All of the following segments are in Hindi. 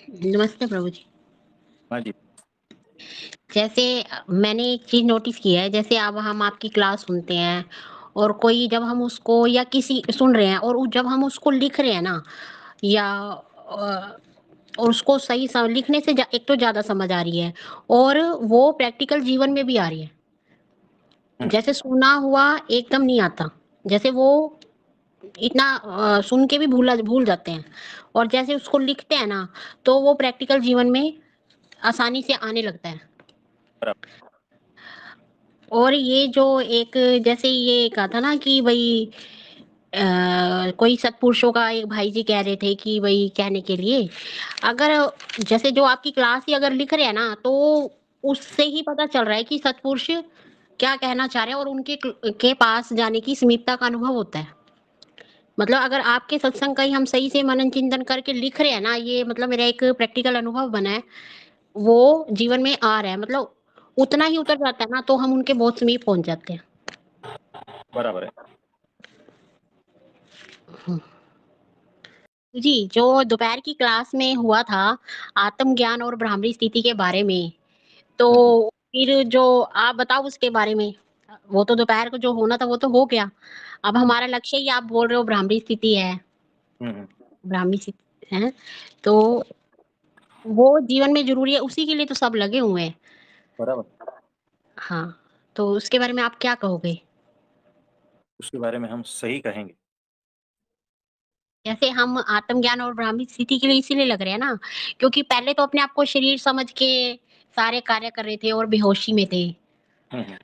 नमस्ते प्रभु जी। हाँ जी। जैसे मैंने एक चीज़ नोटिस की है, जैसे अब हम आपकी क्लास सुनते हैं और कोई जब हम उसको या किसी सुन रहे हैं और जब हम उसको लिख रहे हैं ना या और उसको सही लिखने से एक तो ज़्यादा समझ आ रही है और वो प्रैक्टिकल जीवन में भी आ रही है। हुँ, जैसे सुना हुआ एकदम नहीं आता। जैसे वो इतना सुन के भी भूल जाते हैं और जैसे उसको लिखते हैं ना, तो वो प्रैक्टिकल जीवन में आसानी से आने लगता है। बराबर। और ये जो एक जैसे ये कहा था ना कि भई कोई सत्पुरुषों का एक भाई जी कह रहे थे कि भई कहने के लिए, अगर जैसे जो आपकी क्लास ही अगर लिख रहे हैं ना, तो उससे ही पता चल रहा है कि सत्पुरुष क्या कहना चाह रहे हैं और उनके के पास जाने की समीपता का अनुभव होता है। मतलब अगर आपके सत्संग का ही हम सही से मनन चिंतन करके लिख रहे हैं ना, ये मतलब मेरा एक प्रैक्टिकल अनुभव बना है, वो जीवन में आ रहा है। मतलब उतना ही उतर जाता है ना, तो हम उनके बहुत समीप पहुँच जाते हैं। बराबर है। हुँ। जी, जो दोपहर की क्लास में हुआ था, आत्मज्ञान और ब्राह्मणी स्थिति के बारे में, हुँ, हुँ। तो फिर जो आप बताओ उसके बारे में? वो तो दोपहर को जो होना था वो तो हो गया। अब हमारा लक्ष्य ही आप बोल रहे हो ब्राह्मणी स्थिति है, हुँ, हुँ। ब्राह्मणी स्थिति है, तो वो जीवन में ज़रूरी है, उसी के लिए तो सब लगे हुए हैं। बराबर। हाँ, तो उसके बारे में आप क्या कहोगे? उसके बारे में हम सही कहेंगे। जैसे हम आत्मज्ञान और ब्राह्मी स्थिति के लिए इसीलिए लग रहे हैं ना, क्योंकि पहले तो अपने आप को शरीर समझ के सारे कार्य कर रहे थे और बेहोशी में थे। हुँ, हुँ,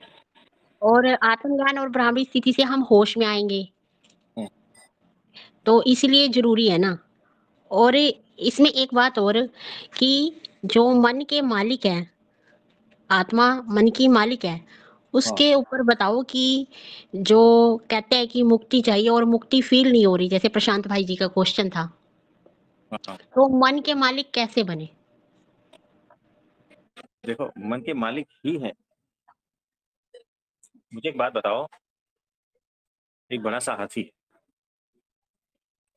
और आत्मज्ञान और ब्राह्मी स्थिति से हम होश में आएँगे, हुँ। तो इसीलिए ज़रूरी है ना। और इसमें एक बात और कि जो मन के मालिक हैं, आत्मा मन की मालिक है, हाँ, उसके ऊपर बताओ कि जो कहते हैं कि मुक्ति चाहिए और मुक्ति फ़ील नहीं हो रही, जैसे प्रशांत भाई जी का क्वेश्चन था, हाँ, हाँ। तो मन के मालिक कैसे बने? देखो, मन के मालिक ही हैं। मुझे एक बात बताओ, एक बड़ा-सा हाथी है।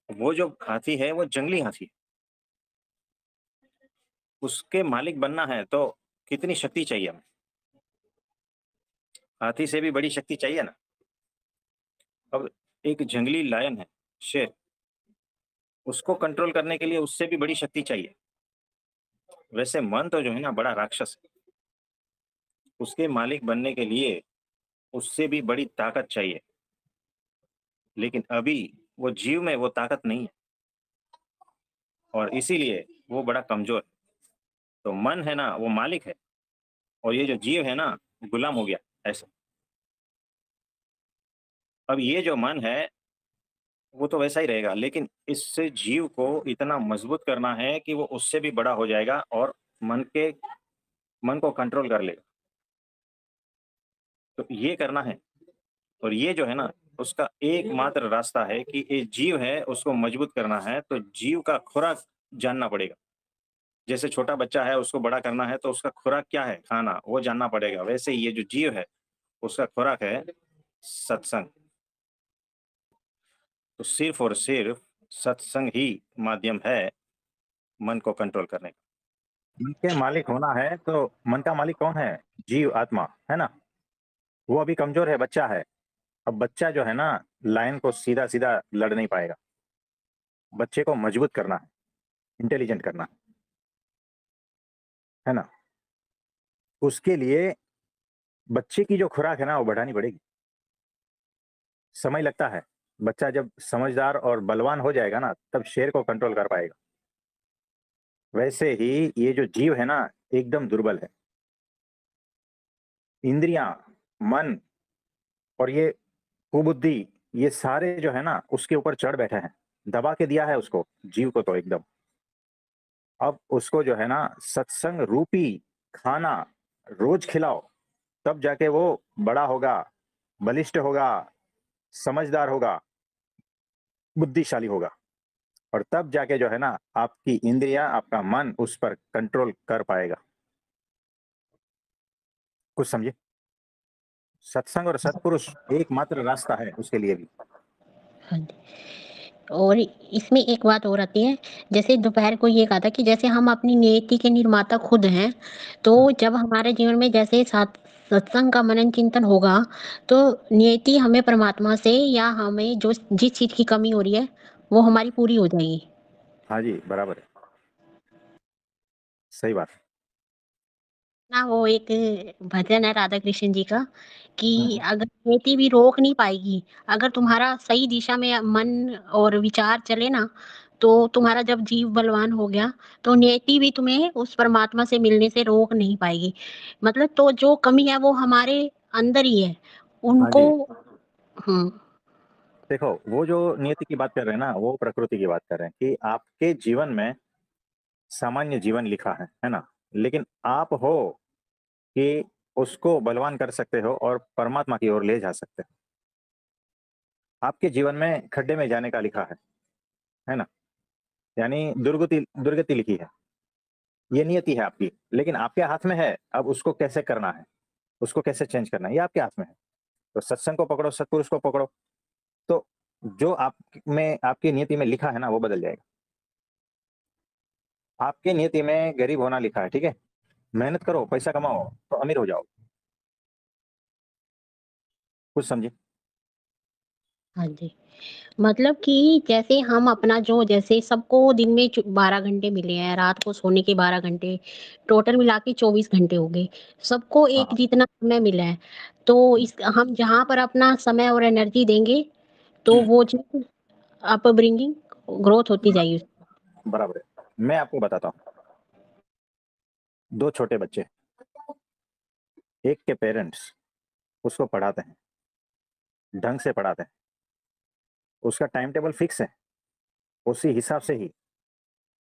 वो जो हाथी है, वो जंगली हाथी है। उसके मालिक बनना है, तो कितनी शक्ति चाहिए हमें? हाथी से भी बड़ी शक्ति चाहिए ना। अब एक जंगली लायन है, शेर, उसको कंट्रोल करने के लिए उससे भी बड़ी शक्ति चाहिए। वैसे मन तो जो है ना, बड़ा राक्षस है। उसके मालिक बनने के लिए उससे भी बड़ी ताकत चाहिए। लेकिन अभी वो जीव में वो ताकत नहीं है और इसीलिए वो बड़ा कमज़ोर है। तो मन है ना, वो मालिक है और ये जो जीव है ना, गुलाम हो गया, ऐसा। अब ये जो मन है, वो तो वैसा ही रहेगा, लेकिन इससे जीव को इतना मजबूत करना है कि वो उससे भी बड़ा हो जाएगा और मन के मन को कंट्रोल कर लेगा। तो ये करना है और ये जो है ना, उसका एकमात्र रास्ता है कि ये जीव है, उसको मजबूत करना है, तो जीव का खुराक जानना पड़ेगा। जैसे छोटा बच्चा है, उसको बड़ा करना है, तो उसका खुराक क्या है, खाना, वो जानना पड़ेगा। वैसे ही ये जो जीव है, उसका खुराक है सत्संग। तो सिर्फ़ और सिर्फ़ सत्संग ही माध्यम है मन को कंट्रोल करने का। मन के मालिक होना है, तो मन का मालिक कौन है? जीव आत्मा, है ना? वो अभी कमज़ोर है, बच्चा है। अब बच्चा जो है ना, लायन को सीधा-सीधा लड़ नहीं पाएगा। बच्चे को मजबूत करना है, इंटेलिजेंट करना है ना? उसके लिए बच्चे की जो खुराक है ना, वो बढ़ानी पड़ेगी। समय लगता है। बच्चा जब समझदार और बलवान हो जाएगा ना, तब शेर को कंट्रोल कर पाएगा। वैसे ही ये जो जीव है ना, एकदम दुर्बल है। इंद्रियाँ, मन और ये कुबुद्धि, ये सारे जो है ना, उसके ऊपर चढ़ बैठे हैं। दबा के दिया है उसको, जीव को तो एकदम। अब उसको जो है ना, सत्संग रूपी खाना रोज़ खिलाओ, तब जाके वो बड़ा होगा, बलिष्ठ होगा, समझदार होगा, बुद्धिशाली होगा और तब जाके जो है ना, आपकी इंद्रियाँ, आपका मन उस पर कंट्रोल कर पाएगा। कुछ समझे? सत्संग और सत्पुरुष एकमात्र रास्ता है उसके लिए भी। हाँ जी। और इसमें एक बात और आती है, जैसे दोपहर को ये कहा था कि जैसे हम अपनी नियति के निर्माता खुद हैं, हुँ, तो जब हमारे जीवन में जैसे सत्संग का मनन चिंतन होगा, तो नियति हमें परमात्मा से या हमें जो जिस चीज़ की कमी हो रही है, वो हमारी पूरी हो जाएगी। हाँ जी, बराबर है। सही बात है। ना वो एक भजन है राधा कृष्ण जी का कि हुँ, हुँ। अगर नियति भी रोक नहीं पाएगी, अगर तुम्हारा सही दिशा में मन और विचार चले ना, तो तुम्हारा जब जीव बलवान हो गया, तो नियति भी तुम्हें उस परमात्मा से मिलने से रोक नहीं पाएगी। मतलब तो जो कमी है वो हमारे अंदर ही है, हाँ उनको जी। हुँ, देखो, वो जो नियति की बात कर रहे हैं ना, वो प्रकृति की बात कर रहे हैं कि आपके जीवन में सामान्य जीवन लिखा है ना? लेकिन आप हो कि उसको बलवान कर सकते हो और परमात्मा की ओर ले जा सकते हो। आपके जीवन में खड्डे में जाने का लिखा है ना? यानी दुर्गति दुर्गति लिखी है। ये नियति है आपकी, लेकिन आपके हाथ में है, अब उसको कैसे करना है, उसको कैसे चेंज करना है, ये आपके हाथ में है। तो सत्संग को पकड़ो, सत्पुरुष को पकड़ो, तो जो आप में आपकी नियति में लिखा है ना, वो बदल जाएगा। आपकी नियति में गरीब होना लिखा है, ठीक है? मेहनत करो, पैसा कमाओ, तो अमीर हो जाओ। कुछ समझे? हाँ जी। मतलब कि जैसे हम अपना जो जैसे सबको दिन में 12 घंटे मिले हैं, रात को सोने के 12 घंटे, टोटल मिला के 24 घंटे हो गए। सबको हाँ, एक हाँ। जितना समय मिला है, तो हुँ, इस हम जहाँ पर अपना समय और एनर्जी देंगे, तो हुँ, वो चीज़ अपब्रिंगिंग ग्रोथ होती ब जाएगी। बराबर है। मैं आपको बताता हूँ, 2 छोटे बच्चे, एक के पेरेंट्स उसको पढ़ाते हैं, ढंग से पढ़ाते हैं, उसका टाइम टेबल फिक्स है, उसी हिसाब से ही,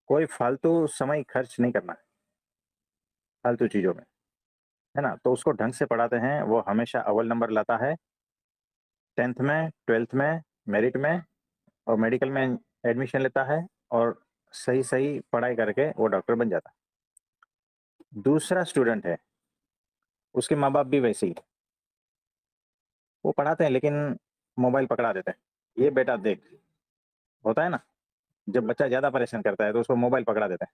कोई फालतू समय खर्च नहीं करना है, फालतू चीज़ों में, है ना? तो उसको ढंग से पढ़ाते हैं, वो हमेशा अव्वल नंबर लाता है, 10th में, 12th में, मेरिट में और मेडिकल में एडमिशन लेता है और सही-सही पढ़ाई करके वो डॉक्टर बन जाता है। दूसरा स्टूडेंट है, उसके माँ-बाप भी वैसे ही, वो पढ़ाते हैं लेकिन मोबाइल पकड़ा देते हैं। ये बेटा देख, होता है ना, जब बच्चा ज़्यादा परेशान करता है तो उसको मोबाइल पकड़ा देते हैं।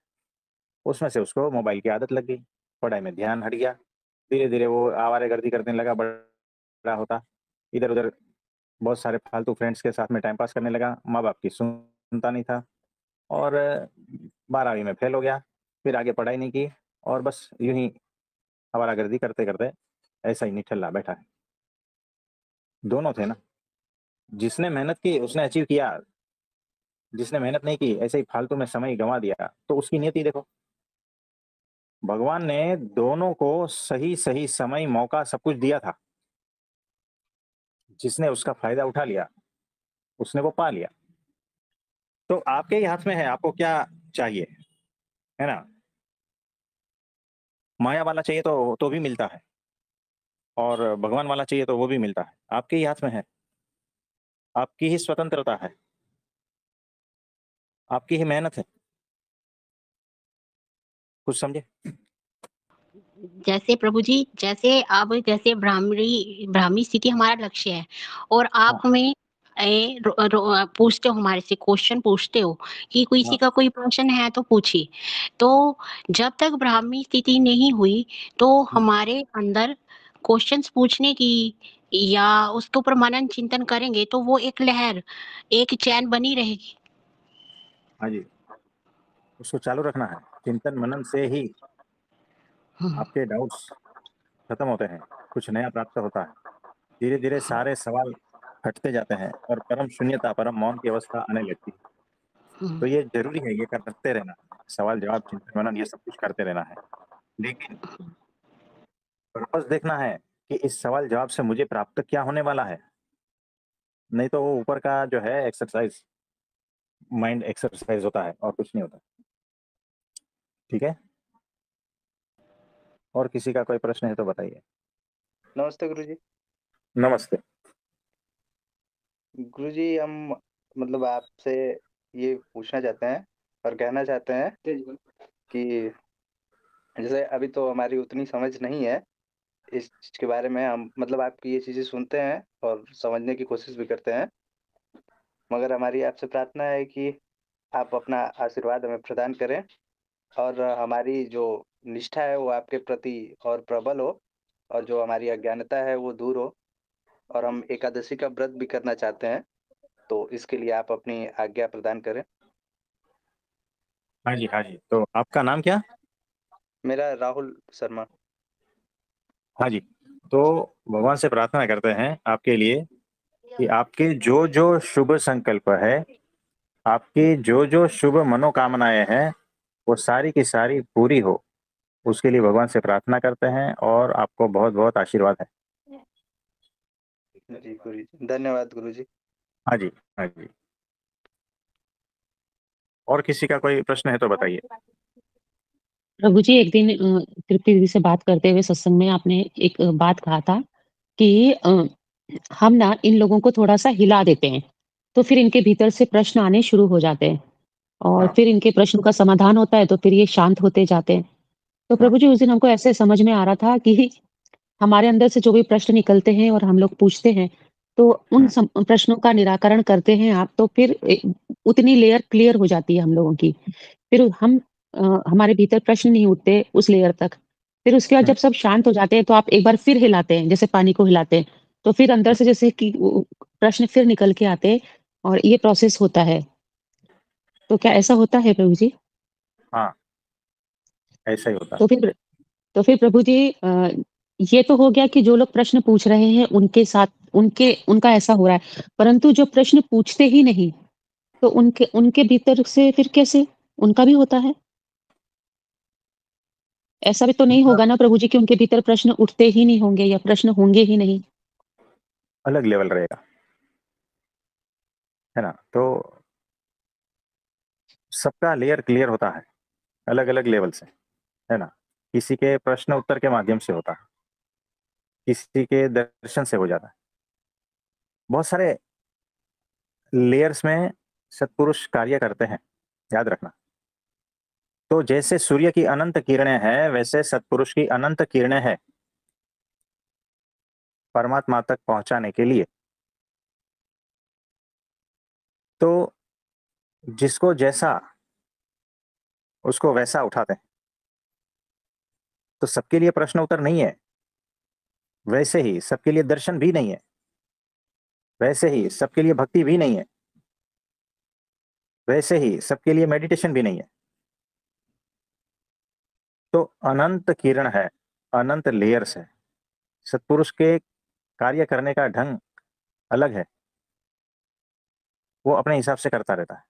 उसमें से उसको मोबाइल की आदत लग गई, पढ़ाई में ध्यान हट गया, धीरे-धीरे वो आवारागर्दी करने लगा, बड़ा होता, इधर-उधर बहुत सारे फालतू फ्रेंड्स के साथ में टाइम पास करने लगा, माँ-बाप की सुनता नहीं था और 12वीं में फेल हो गया, फिर आगे पढ़ाई नहीं की और बस यूँ ही आवारागर्दी करते-करते ऐसा ही निठल्ला बैठा है। दोनों थे ना, जिसने मेहनत की उसने अचीव किया, जिसने मेहनत नहीं की ऐसे ही फालतू में समय गँवा दिया, तो उसकी नियति देखो। भगवान ने दोनों को सही-सही समय, मौका सब कुछ दिया था। जिसने उसका फ़ायदा उठा लिया, उसने वो पा लिया। तो आपके ही हाथ में है, आपको क्या चाहिए, है ना? माया वाला चाहिए तो भी मिलता है और भगवान वाला चाहिए तो वो भी मिलता है। आपके ही हाथ में है, आपकी ही स्वतंत्रता है, आपकी ही मेहनत है। कुछ समझे? जैसे प्रभु जी, जैसे अब जैसे ब्राह्मी स्थिति हमारा लक्ष्य है और आप हाँ, हमें पूछते हो हमारे से क्वेश्चन पूछते हो कि किसी हाँ। का कोई प्रश्न है तो पूछिए। तो जब तक ब्राह्मी स्थिति नहीं हुई, तो हुँ, हमारे अंदर क्वेश्चन्स पूछने की या उसके ऊपर मनन चिंतन करेंगे तो वो एक लहर, एक चैन बनी रहेगी। हाँ जी, उसको चालू रखना है। चिंतन मनन से ही हुँ, आपके डाउट्स खत्म होते हैं, कुछ नया प्राप्त होता है। धीरे-धीरे सारे सवाल हटते जाते हैं और परम शून्यता, परम मौन की अवस्था आने लगती है। हुँ, तो ये ज़रूरी है, ये करते रहना। सवाल-जवाब, चिंतन मनन ये सब कुछ करते रहना है। लेकिन पर्पस देखना है कि इस सवाल-जवाब से मुझे प्राप्त क्या होने वाला है। नहीं तो वो ऊपर का जो है एक्सरसाइज़, माइंड एक्सरसाइज़ होता है और कुछ नहीं होता। ठीक है? और किसी का कोई प्रश्न है तो बताइए? नमस्ते गुरुजी। नमस्ते। गुरुजी हम मतलब आपसे ये पूछना चाहते हैं और कहना चाहते हैं कि जैसे अभी तो हमारी उतनी समझ नहीं है इस चीज़ के बारे में, हम मतलब आपकी ये चीज़ें सुनते हैं और समझने की कोशिश भी करते हैं। मगर हमारी आपसे प्रार्थना है कि आप अपना आशीर्वाद हमें प्रदान करें और हमारी जो निष्ठा है वो आपके प्रति और प्रबल हो और जो हमारी अज्ञानता है वो दूर हो और हम एकादशी का व्रत भी करना चाहते हैं, तो इसके लिए आप अपनी आज्ञा प्रदान करें। हाँ जी, हाँ जी। तो आपका नाम क्या? मेरा राहुल शर्मा। हाँ जी। तो भगवान से प्रार्थना करते हैं आपके लिए कि आपके जो जो शुभ संकल्प है, आपकी जो जो शुभ मनोकामनाएं हैं, वो सारी की सारी पूरी हो, उसके लिए भगवान से प्रार्थना करते हैं और आपको बहुत बहुत आशीर्वाद है। जी गुरुजी, धन्यवाद गुरुजी। हाँ जी, हाँ जी। और किसी का कोई प्रश्न है तो बताइए। प्रभु जी, एक दिन तृप्ति दीदी से बात करते हुए सत्संग में आपने एक बात कहा था कि हम ना इन लोगों को थोड़ा-सा हिला देते हैं, तो फिर इनके भीतर से प्रश्न आने शुरू हो जाते हैं और हाँ। फिर इनके प्रश्नों का समाधान होता है, तो फिर ये शांत होते जाते हैं। तो प्रभु जी, उस दिन हमको ऐसे समझ में आ रहा था कि हमारे अंदर से जो भी प्रश्न निकलते हैं और हम लोग पूछते हैं, तो उन प्रश्नों का निराकरण करते हैं आप, तो फिर उतनी लेयर क्लियर हो जाती है हम लोगों की। फिर हम हमारे भीतर प्रश्न नहीं उठते उस लेयर तक। फिर उसके बाद जब सब शांत हो जाते हैं, तो आप एक बार फिर हिलाते हैं, जैसे पानी को हिलाते हैं, तो फिर अंदर से जैसे कि वो प्रश्न फिर निकल के आते हैं और ये प्रोसेस होता है। तो क्या ऐसा होता है प्रभु जी? हाँ, ऐसा ही होता है। तो फिर प्रभु जी, ये तो हो गया कि जो लोग प्रश्न पूछ रहे हैं उनके साथ उनका ऐसा हो रहा है। परंतु जो प्रश्न पूछते ही नहीं, तो उनके उनके भीतर से फिर कैसे? उनका भी होता है? ऐसा भी तो नहीं होगा ना प्रभु जी कि उनके भीतर प्रश्न उठते ही नहीं होंगे या प्रश्न होंगे ही नहीं? अलग लेवल रहेगा, है ना? तो सबका लेयर क्लियर होता है अलग अलग लेवल से, है ना? किसी के प्रश्न उत्तर के माध्यम से होता है, किसी के दर्शन से हो जाता है। बहुत सारे लेयर्स में सत्पुरुष कार्य करते हैं, याद रखना। तो जैसे सूर्य की अनंत किरणें हैं, वैसे सत्पुरुष की अनंत किरणें हैं परमात्मा तक पहुंचाने के लिए। तो जिसको जैसा, उसको वैसा उठाते हैं। तो सबके लिए प्रश्न उत्तर नहीं है, वैसे ही सबके लिए दर्शन भी नहीं है, वैसे ही सबके लिए भक्ति भी नहीं है, वैसे ही सबके लिए मेडिटेशन भी नहीं है। तो अनंत किरण है, अनंत लेयर्स है। सत्पुरुष के कार्य करने का ढंग अलग है, वो अपने हिसाब से करता रहता है।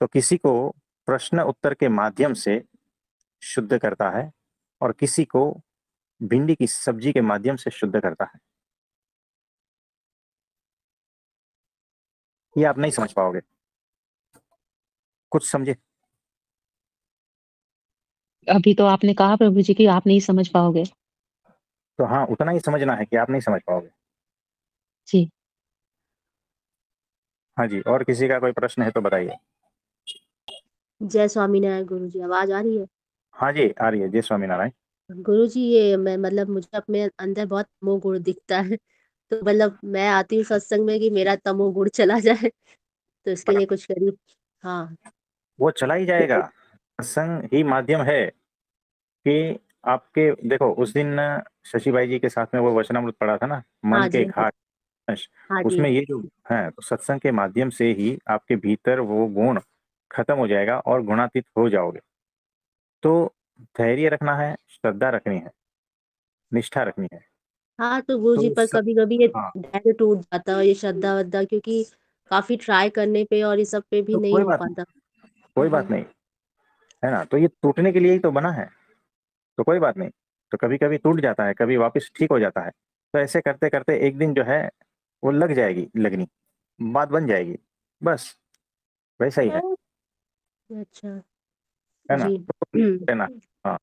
तो किसी को प्रश्न उत्तर के माध्यम से शुद्ध करता है और किसी को भिंडी की सब्जी के माध्यम से शुद्ध करता है। ये आप नहीं समझ पाओगे, कुछ समझे? अभी तो आपने कहा प्रभु जी कि आप नहीं समझ पाओगे। तो हाँ, उतना ही समझना है कि आप नहीं समझ पाओगे। जी। हाँ जी, और किसी का कोई प्रश्न है तो बताइए। जय स्वामीनारायण गुरुजी, आवाज आ रही है? हाँ जी, आ रही है। जय स्वामीनारायण। गुरुजी, ये मैं मतलब मुझे अपने अंदर बहुत तमो गुण दिखता है, तो मतलब मैं आती हूँ सत्संग में कि मेरा तमो गुण चला जाए, तो इसके लिए कुछ करिए। हाँ। वो चला ही जाएगा। सत्संग ही माध्यम है कि आपके, देखो उस दिन शशिभाई जी के साथ में वो वचनामृत पढ़ा था ना, मन हाँ के जी, हाँ घाट। जी। उसमें ये जो है, तो सत्संग के माध्यम से ही आपके भीतर वो गुण खत्म हो जाएगा और गुणातीत हो जाओगे। तो धैर्य रखना है, श्रद्धा रखनी है, निष्ठा रखनी है। हाँ, तो गुरुजी तो पर सब, कभी कभी ये हाँ, धैर्य टूट जाता है, ये श्रद्धा वद्धा, क्योंकि काफी ट्राई करने पे और ये सब पे भी तो नहीं कोई हो बात नहीं, पाता। कोई बात हम्म। नहीं, है ना? तो ये टूटने के लिए ही तो बना है, तो कोई बात नहीं। तो कभी कभी टूट जाता है, कभी वापस ठीक हो जाता है। तो ऐसे करते करते एक दिन जो है वो लग जाएगी लगनी, बात बन जाएगी, बस वैसा ही है। अच्छा। है ना? जी। तो है ना? हाँ,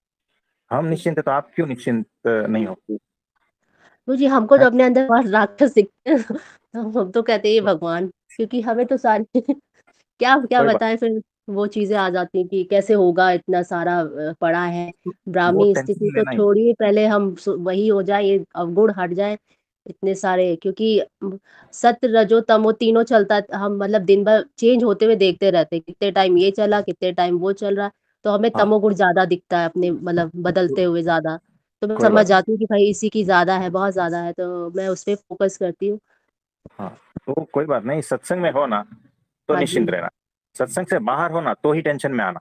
हम निश्चिंत है, तो आप क्यों निश्चिंत नहीं हो? गुरुजी, हमको है? तो अपने अंदर बहुत राक्षस दिखते हैं, तो हम तो कहते हैं ये भगवान, क्योंकि हमें तो सारी क्या क्या कोई बात, बताएं फिर। वो चीजें आ जाती हैं कि कैसे होगा, इतना सारा पड़ा है। वो ब्राह्मी टेंशन स्थिति नहीं तो लेना ही। छोड़िए, पहले हम वही हो जाए, ये अवगुण हट जाए, इतने सारे, क्योंकि सत्य रजो तमो तीनों चलता हम मतलब दिन भर चेंज होते हुए देखते रहते हैं, कितने टाइम ये चला कितने टाइम वो चल रहा, तो हमें हाँ तमोगुण ज्यादा दिखता है अपने मतलब तो बदलते हुए ज्यादा। तो मैं कोई समझ बात नहीं। जाती हूँ कि भाई इसी की ज्यादा है, बहुत ज्यादा है, तो मैं उस पर फोकस करती हूँ। हाँ तो कोई बात नहीं, सत्संग में हो ना तो हाँ जी। निश्चिंत रहना, सत्संग से बाहर हो ना तो ही टेंशन में आना।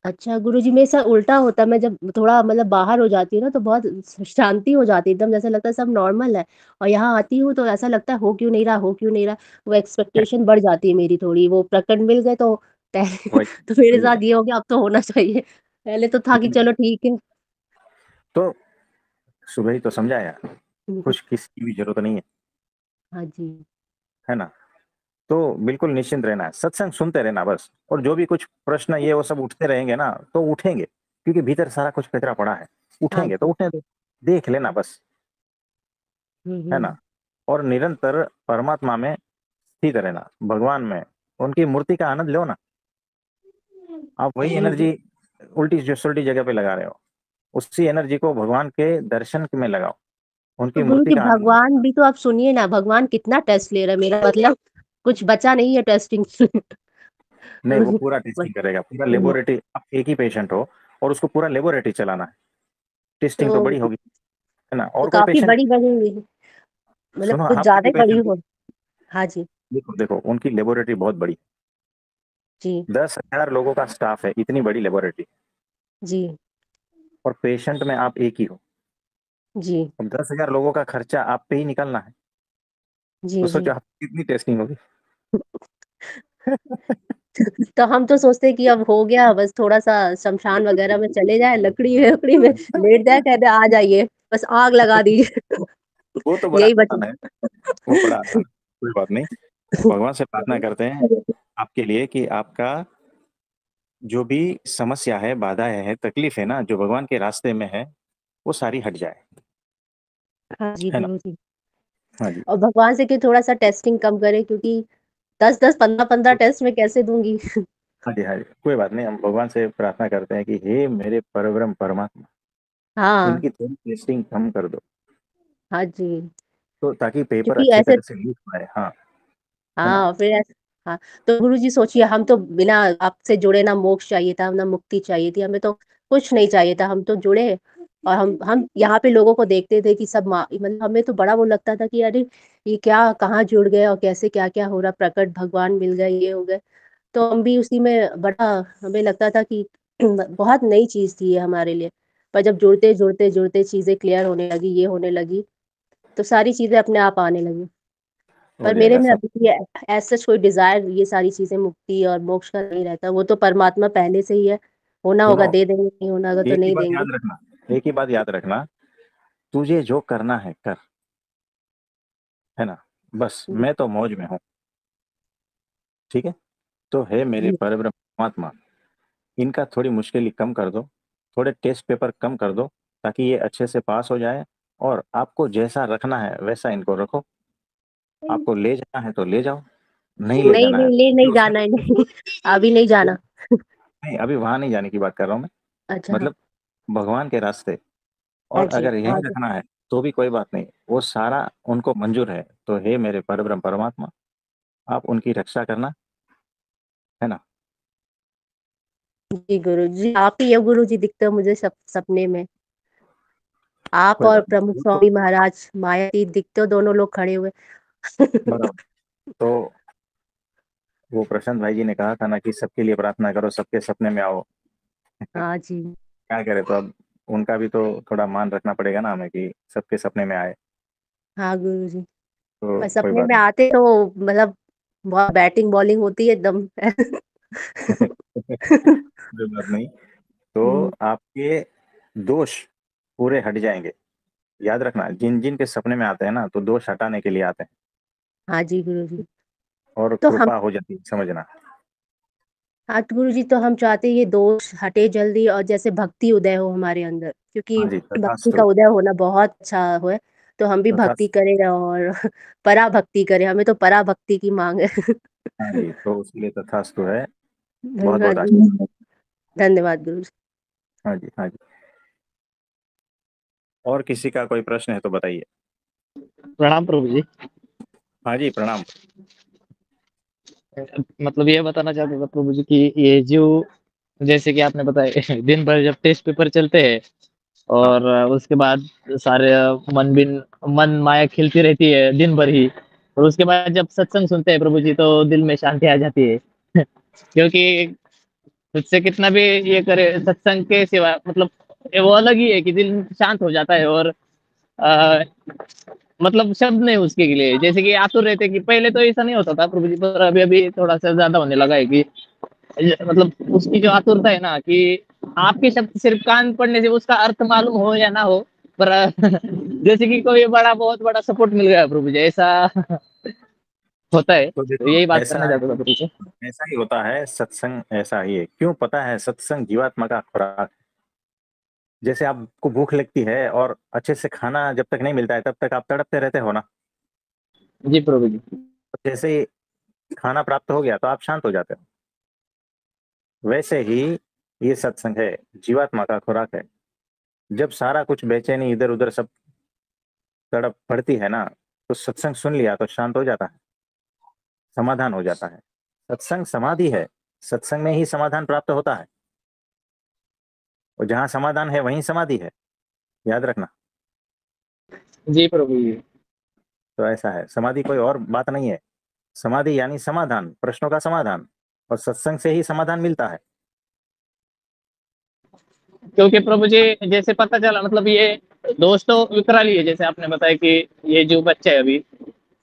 अच्छा गुरुजी, मेरे साथ उल्टा होता है, मैं जब थोड़ा मतलब बाहर हो जाती हूँ ना तो बहुत शांति हो जाती है, एकदम जैसा लगता है सब नॉर्मल है। और यहाँ आती हूँ तो ऐसा लगता है हो क्यों नहीं रहा, हो क्यों नहीं रहा। वो एक्सपेक्टेशन बढ़ जाती है मेरी थोड़ी, वो प्रकट मिल गए तो वही तो मेरे वही है। साथ ये हो गया, अब तो होना चाहिए। पहले तो था कि नहीं, चलो ठीक है। तो सुबह ही तो समझाया, हम्म, कुछ किसी की भी जरूरत नहीं है, हाँ जी। है ना। तो बिल्कुल निश्चिंत रहना है, सत्संग सुनते रहना बस, और जो भी कुछ प्रश्न ये वो सब उठते रहेंगे ना तो उठेंगे, क्योंकि भीतर सारा कुछ कचरा पड़ा है, हाँ उठेंगे तो जी। उठने दो, देख लेना बस, है हम्म। ना। और निरंतर परमात्मा में स्थित रहना, भगवान में, उनकी मूर्ति का आनंद लो ना। आप वही जी एनर्जी उल्टी जो सुल्टी जगह पे लगा रहे हो, उसी एनर्जी को भगवान के दर्शन में लगाओ, तो उनकी गुरु मूर्ति जी का आनंद लो। भगवान भी तो आप सुनिए ना, भगवान कितना टेस्ट ले रहा है मेरा, मतलब कुछ बचा नहीं है टेस्टिंग। नहीं, वो पूरा टेस्टिंग करेगा, पूरा लेबोरेटरी, आप एक ही पेशेंट हो और उसको पूरा लेबोरेटरी चलाना है, टेस्टिंग तो तो बड़ी होगी, है ना। तो और कोई काफी पेशेंट, बड़ी बनी, मतलब सुनो कुछ आप एक ज्यादा ही ही बड़ी पेशेंट हो, हो। हाँ जी। देखो देखो उनकी लेबोरेटरी बहुत बड़ी, जी। 10,000 लोगों का स्टाफ है, इतनी बड़ी लेबोरेटरी, जी। और पेशेंट में आप एक ही हो। जी। अब 10,000 लोगों का खर्चा आप पे ही निकलना है, तो जी। जी। सोचो आप कितनी टेस्टिंग होगी। तो हम तो सोचते हैं कि अब हो गया, बस थोड़ा सा शमशान वगैरह में चले जाए, लकड़ी में लकड़ी में लेट जाए, कहते आ जाइए बस आग लगा दीजिए। वो तो बड़ा यही बचे। आसान है, वो बड़ा आसान है, कोई बात नहीं। भगवान से प्रार्थना करते हैं आपके लिए कि आपका जो भी समस्या है, बाधाएं है, तकलीफ है ना, जो भगवान के रास्ते में है, वो सारी हट जाए, हाँ जी है ना। गुरु जी। हाँ जी। और भगवान से कि थोड़ा सा टेस्टिंग कम करे, क्योंकि 10-10 15-15 टेस्ट में कैसे दूंगी। हाँ जी, हाँ जी, कोई बात नहीं, हम भगवान से प्रार्थना करते हैं कि हे मेरे परब्रह्म परमात्मा, हाँ। इनकी थोड़ी टेस्टिंग कम कर दो, हाँ जी। तो ताकि पेपर क्योंकि अच्छी ऐसे, तरह से लीक पाए। हाँ, है ना। हाँ फिर हाँ, तो गुरु जी सोचिए, हम तो बिना आपसे जुड़े, ना मोक्ष चाहिए था ना मुक्ति चाहिए थी, हमें तो कुछ नहीं चाहिए था, हम तो जुड़े। और हम यहाँ पे लोगों को देखते थे कि सब मतलब हमें तो बड़ा वो लगता था कि अरे ये क्या कहाँ जुड़ गए और कैसे क्या क्या हो रहा, प्रकट भगवान मिल गए, ये हो गए। तो हम भी उसी में बड़ा, हमें लगता था कि बहुत नई चीज थी ये हमारे लिए। पर जब जुड़ते जुड़ते जुड़ते चीजें क्लियर होने लगी, ये होने लगी, तो सारी चीजें अपने आप आने लगी। हो पर मेरे जाएगा में सब। अभी ये ऐसा कोई डिजायर, ये सारी चीजें मुक्ति और मोक्ष का नहीं रहता, वो तो परमात्मा पहले से ही है। होना होगा सुनो, दे देंगे, नहीं होना होगा तो एक ही नहीं बात देंगे। याद रखना, एक ही बात याद रखना, तुझे जो करना है कर, है ना, बस मैं तो मौज में हूँ, ठीक है। तो है मेरे जी। परब्रह्म परमात्मा, इनका थोड़ी मुश्किल कम कर दो, थोड़े टेस्ट पेपर कम कर दो, ताकि ये अच्छे से पास हो जाए, और आपको जैसा रखना है वैसा इनको रखो, आपको ले जाना है तो ले जाओ, नहीं ले नहीं जाना है नहीं, ले नहीं जो जाना है, नहीं। अभी नहीं जाना। नहीं, अभी वहां नहीं जाने की बात कर रहा हूँ मैं, अच्छा हाँ। मतलब भगवान के रास्ते। हाँ और जी। अगर हाँ यहीं जी। रखना है तो भी कोई बात नहीं, वो सारा उनको मंजूर है। तो हे मेरे परब्रह्म परमात्मा, आप उनकी रक्षा करना, है ना। जी गुरु जी, आप ही है गुरु जी, दिखते हो मुझे सपने में। आप कोई और बात नहीं, प्रमुख वो तो स्वामी महाराज मायातीत दिखते हो, दोनों लोग खड़े हुए। बराबर। तो वो प्रशांत भाई जी ने कहा था ना कि सबके लिए प्रार्थना करो, सबके सपने में आओ। हाँ जी। क्या करे, तो अब उनका भी तो थोड़ा मान रखना पड़ेगा ना हमें, कि सबके सपने में आए। हाँ गुरु जी। तो पर कोई सपने बात में आते तो मतलब बहुत बैटिंग बॉलिंग होती है एकदम। नहीं। कोई बात नहीं। तो हम्म, आपके दोष पूरे हट जाएंगे, याद रखना, जिन जिन के सपने में आते हैं ना, तो दोष हटाने के लिए आते हैं, हाँ जी गुरु जी। और तो हम, कृपा हो जाती है, समझना। हाँ गुरु जी, तो हम चाहते हैं ये दोष हटे जल्दी, और जैसे भक्ति उदय हो हमारे अंदर, क्योंकि हाँ जी, भक्ति का तथास्तु। उदय होना बहुत अच्छा है। तो हम भी भक्ति तथास्तु। करें और पराभक्ति करें, हमें तो पराभक्ति की मांग है। हाँ जी, तो उसके लिए तथास्तु है। बहुत बहुत धन्यवाद आशीर्वाद। गुरु। धन्यवाद गुरु। हाँ जी, हाँ जी। और किसी का कोई प्रश्न है तो बताइए। प्रणाम प्रभु जी। हाँ जी, प्रणाम। मतलब ये बताना चाहता था प्रभु जी कि ये जो जैसे कि आपने बताया दिन भर जब टेस्ट पेपर चलते हैं हाँ, और उसके बाद सारे मन माया खिलती रहती है दिन भर ही, और उसके बाद जब सत्संग सुनते हैं प्रभु जी तो दिल में शांति आ जाती है क्योंकि मुझसे कितना भी ये करे सत्संग के सिवा मतलब ये वो अलग ही है कि दिल शांत हो जाता है। और अ, मतलब शब्द नहीं उसके लिए, जैसे कि आतुर रहते कि पहले तो ऐसा नहीं होता था प्रभु जी, पर अभी अभी थोड़ा सा ज्यादा होने लगा है कि मतलब उसकी जो आतुरता है ना कि आपके शब्द सिर्फ कान पढ़ने से उसका अर्थ मालूम हो या ना हो, पर जैसे कि कोई बड़ा बहुत बड़ा सपोर्ट मिल गया प्रभु जी, ऐसा होता है। तो तो देखो यही बात ऐसा करना चाहता था प्रभु जी। ऐसा ही होता है, सत्संग ऐसा ही है। क्यों पता है? सत्संग जीवात्मा का खुराक। जैसे आपको भूख लगती है और अच्छे से खाना जब तक नहीं मिलता है तब तक आप तड़पते रहते हो ना। जी प्रभु जी। जैसे ही खाना प्राप्त हो गया तो आप शांत हो जाते हो। वैसे ही ये सत्संग है, जीवात्मा का खुराक है। जब सारा कुछ बेचैनी इधर उधर सब तड़प पड़ती है ना, तो सत्संग सुन लिया तो शांत हो जाता है, समाधान हो जाता है। सत्संग समाधि है। सत्संग में ही समाधान प्राप्त होता है, और जहां समाधान है वहीं समाधि है, याद रखना। जी प्रभु जी। तो ऐसा है, समाधि कोई और बात नहीं है। समाधि यानी समाधान, प्रश्नों का समाधान, और सत्संग से ही समाधान मिलता है। क्योंकि प्रभु जी जैसे पता चला मतलब ये दोस्त तो विकराली है, जैसे आपने बताया कि ये जो बच्चा है अभी,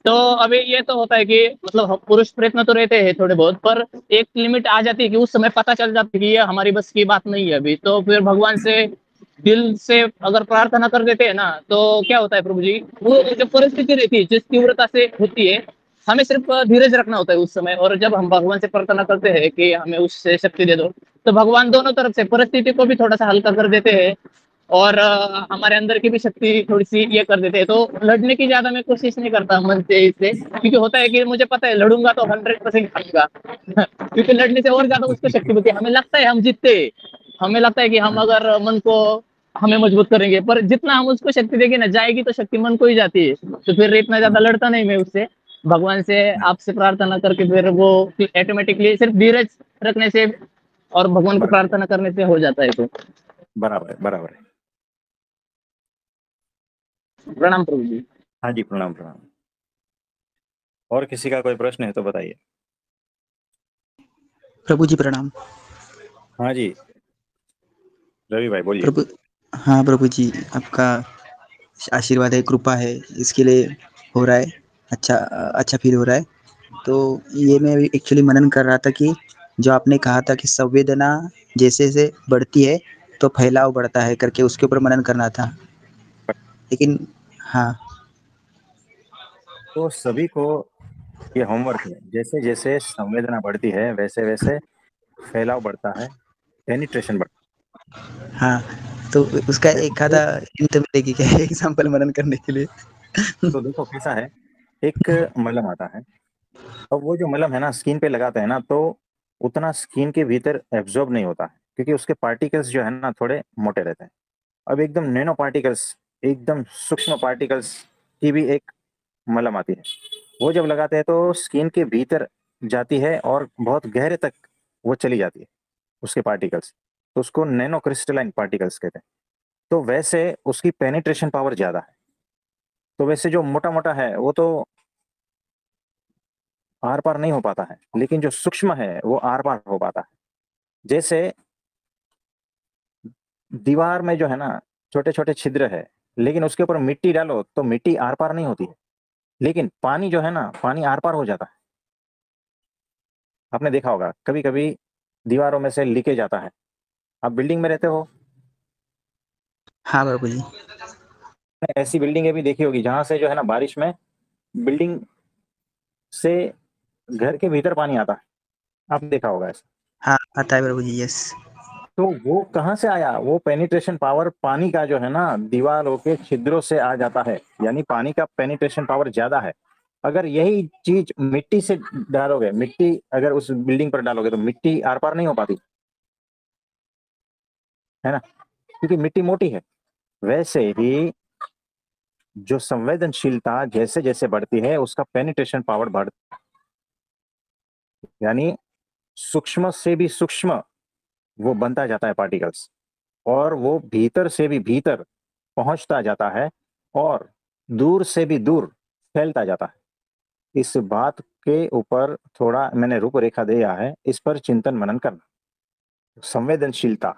तो अभी ये तो होता है कि मतलब हम पुरुष प्रयत्न तो रहते हैं थोड़े बहुत, पर एक लिमिट आ जाती है कि उस समय पता चल जाता है कि ये हमारी बस की बात नहीं है अभी, तो फिर भगवान से दिल से अगर प्रार्थना कर देते हैं ना तो क्या होता है प्रभु जी, वो जो परिस्थिति रहती है जिस तीव्रता से होती है, हमें सिर्फ धीरज रखना होता है उस समय। और जब हम भगवान से प्रार्थना करते हैं कि हमें उससे शक्ति दे दो, तो भगवान दोनों तरफ से परिस्थिति को भी थोड़ा सा हल्का कर देते हैं और हमारे अंदर की भी शक्ति थोड़ी सी ये कर देते हैं। तो लड़ने की ज्यादा मैं कोशिश नहीं करता मन से इससे, क्योंकि होता है कि मुझे पता है लड़ूंगा तो 100% हारूंगा क्योंकि लड़ने से और ज्यादा उसको शक्ति मिलती है। हमें लगता है हम जीतते, हमें लगता है कि हम अगर मन को हमें मजबूत करेंगे, पर जितना हम उसको शक्ति देंगे ना जाएगी तो शक्ति मन को ही जाती है। तो फिर इतना ज्यादा लड़ता नहीं मैं उससे, भगवान से आपसे प्रार्थना करके फिर वो ऑटोमेटिकली सिर्फ धीरज रखने से और भगवान को बराबर, प्रार्थना करने से हो जाता है। तो बराबर है, बराबर है। प्रणाम प्रभु जी। हाँ जी, प्रणाम प्रणाम। और किसी का कोई प्रश्न है तो बताइए। प्रभु जी प्रणाम। हाँ जी, रवि भाई बोलिए। प्रभु हाँ प्रभु जी, आपका आशीर्वाद है, कृपा है, इसके लिए हो रहा है। अच्छा अच्छा फील हो रहा है। तो ये मैं एक्चुअली मनन कर रहा था कि जो आपने कहा था कि संवेदना जैसे जैसे बढ़ती है तो फैलाव बढ़ता है करके, उसके ऊपर मनन करना था। लेकिन हाँ तो सभी को ये होमवर्क है, जैसे जैसे संवेदना बढ़ती है वैसे वैसे फैलाव बढ़ता है, पेनिट्रेशन बढ़ता हाँ, तो उसका है। एक आधा हिंट मिलेगी क्या एग्जाम्पल मनन करने के लिए? तो देखो कैसा है, एक मलहम आता है। अब वो जो मलहम है ना, स्किन पे लगाते हैं ना, तो उतना स्किन के भीतर एब्जॉर्ब नहीं होता है, क्योंकि उसके पार्टिकल्स जो है ना थोड़े मोटे रहते हैं। अब एकदम नैनो पार्टिकल्स, एकदम सूक्ष्म पार्टिकल्स की भी एक मलहम आती है। वो जब लगाते हैं तो स्किन के भीतर जाती है और बहुत गहरे तक वो चली जाती है उसके पार्टिकल्स। तो उसको नैनो क्रिस्टलाइन पार्टिकल्स कहते हैं। तो वैसे उसकी पेनिट्रेशन पावर ज्यादा है। तो वैसे जो मोटा मोटा है वो तो आर पार नहीं हो पाता है, लेकिन जो सूक्ष्म है वो आर पार हो पाता है। जैसे दीवार में जो है ना छोटे छोटे छिद्र है, लेकिन उसके ऊपर मिट्टी डालो तो मिट्टी आर पार नहीं होती है, लेकिन पानी जो है ना, पानी आर पार हो जाता है। आपने देखा होगा कभी कभी दीवारों में से लीकेज आता है। आप बिल्डिंग में रहते हो, हाँ प्रभु जी। ऐसी बिल्डिंगें भी देखी होगी जहां से जो है ना बारिश में बिल्डिंग से घर के भीतर पानी आता है। आपने देखा होगा ऐसा। हाँ आता है प्रभु जी, यस। तो वो कहाँ से आया? वो पेनिट्रेशन पावर पानी का जो है ना दीवारों के छिद्रों से आ जाता है, यानी पानी का पेनिट्रेशन पावर ज्यादा है। अगर यही चीज मिट्टी से डालोगे, मिट्टी अगर उस बिल्डिंग पर डालोगे तो मिट्टी आर पार नहीं हो पाती है ना, क्योंकि मिट्टी मोटी है। वैसे ही जो संवेदनशीलता जैसे जैसे बढ़ती है उसका पेनिट्रेशन पावर बढ़ता है, यानी सूक्ष्म से भी सूक्ष्म वो बनता जाता है पार्टिकल्स, और वो भीतर से भी भीतर पहुंचता जाता है और दूर से भी दूर फैलता जाता है। इस बात के ऊपर थोड़ा मैंने रूपरेखा दिया है, इस पर चिंतन मनन करना। संवेदनशीलता,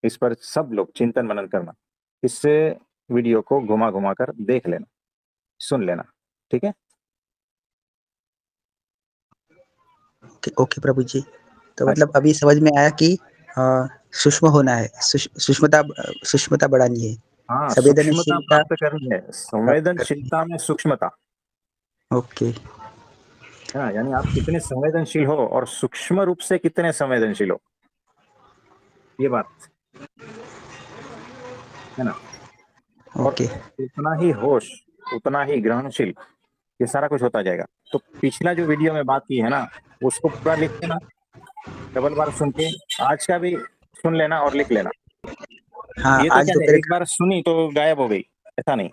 इस पर सब लोग चिंतन मनन करना। इससे वीडियो को घुमा घुमा कर देख लेना, सुन लेना, ठीक है। ओके प्रभु जी। तो हाँ मतलब अभी समझ में आया कि सूक्ष्म होना है, सूक्ष्मता बढ़ानी है, हाँ, सूक्ष्मता संवेदनशीलता प्राप्त करनी है, प्राप्त करनी संवेदनशीलता में सूक्ष्मता। है। ओके। हाँ, यानी आप कितने संवेदनशील हो और सूक्ष्म रूप से कितने संवेदनशील हो, ये बात है ना। और ओके। उतना ही होश, उतना ही ग्रहणशील, ये सारा कुछ होता जाएगा। तो पिछला जो वीडियो में बात की है ना, उसको पूरा लिख लेना, डबल बार सुन के। आज का भी सुन लेना और लिख लेना। हाँ, ये तो आज क्या है, दोपहर एक बार सुनी तो गायब हो गई, ऐसा नहीं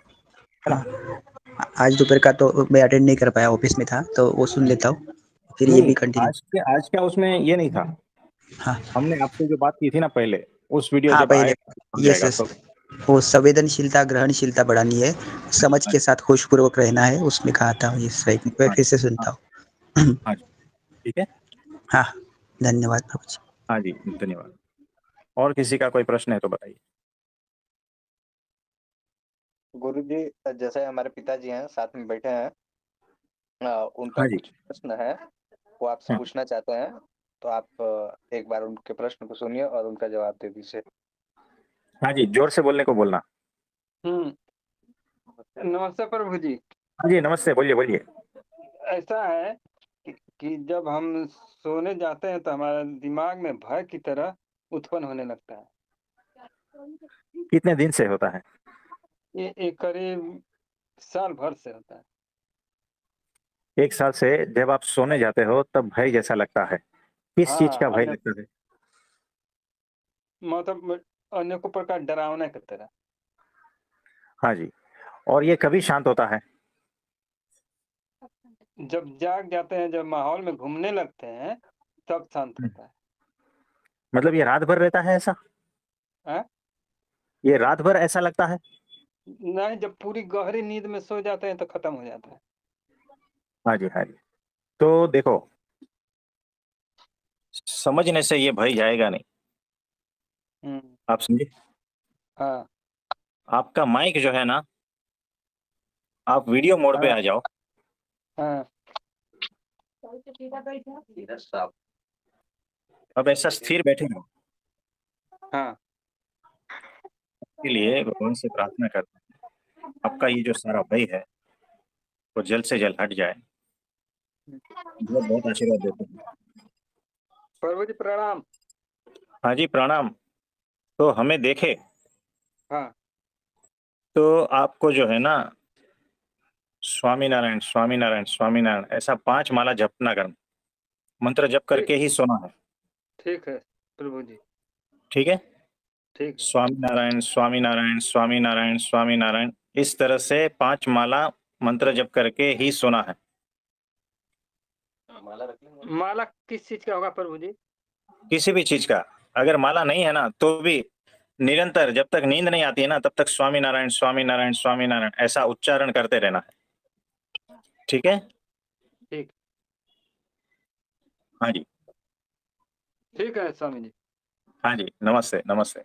है ना। हाँ, आज दोपहर का तो मैं अटेंड नहीं कर पाया, ऑफिस में था, तो वो सुन लेता हूँ, फिर ये नहीं, भी कंटिन्यू। आज का उसमें ये नहीं था। हाँ, हमने आपसे जो बात की थी ना पहले, उस वीडियो हाँ, जब पहले आएगा हो यस, जाएगा यस। तो। वो संवेदनशीलता, ग्रहणशीलता बढ़ानी है, समझ हाँ के साथ होशपूर्वक रहना है, उसमें कहा था ये सही। मैं हाँ फिर से हाँ सुनता हूँ। हाँ जी, ठीक है। हाँ, धन्यवाद प्रभु जी। हाँ जी, धन्यवाद। और किसी का कोई प्रश्न है तो बताइए। गुरुजी, जैसे हमारे पिताजी हैं, साथ में बैठे हैं, उनका हाँ जी। कुछ प्रश्न है, वो आपसे हाँ पूछना चाहते हैं, तो आप एक बार उनके प्रश्न को सुनिए और उनका जवाब दे दीजिए। हाँ जी, जोर से बोलने को बोलना। नमस्ते प्रभु जी। हाँ जी, नमस्ते, बोलिए बोलिए। ऐसा है कि जब हम सोने जाते हैं तो हमारे दिमाग में भय की तरह उत्पन्न होने लगता है। कितने दिन से होता है? ये एक करीब साल भर से होता है। 1 साल से जब आप सोने जाते हो तब भय जैसा लगता है? किस चीज हाँ, का भय लगता है? मतलब अनेकों प्रकार डरावना की तरह। हाँ जी, और ये कभी शांत होता है? जब जाग जाते हैं, जब माहौल में घूमने लगते हैं, तब शांत होता है। मतलब ये रात भर रहता है ऐसा? हाँ? ये रात भर ऐसा लगता है? नहीं, जब पूरी गहरी नींद में सो जाते हैं तो खत्म हो जाता है। हाँ जी, हाँ जी। तो देखो, समझने से ये भय जाएगा नहीं, हम्म। आप समझे। हाँ आपका माइक जो है ना, आप वीडियो मोड पे हाँ आ जाओ। हाँ। अब ऐसा स्थिर बैठे रहो। हाँ के लिए भगवान से प्रार्थना करते हैं आपका ये जो सारा भय है वो जल्द से जल्द हट जाए। बहुत बहुत आशीर्वाद देते हैं। प्रभु जी प्रणाम। हाँ जी, प्रणाम। तो हमें देखे हाँ तो आपको जो है ना, स्वामी नारायण स्वामी नारायण स्वामी नारायण ऐसा 5 माला जपना करना, मंत्र जप करके ही सोना है, ठीक है प्रभु जी, ठीक है। ठीक है। स्वामी नारायण स्वामी नारायण स्वामी नारायण स्वामी नारायण, इस तरह से 5 माला मंत्र जप करके ही सोना है। माला किस चीज का होगा प्रभु जी? किसी भी चीज का, अगर माला नहीं है ना तो भी निरंतर जब तक नींद नहीं आती है ना तब तक स्वामी नारायण स्वामी नारायण स्वामी नारायण ऐसा उच्चारण करते रहना है, ठीक है। ठीक, हाँ जी, ठीक है स्वामी जी। हाँ जी, नमस्ते नमस्ते।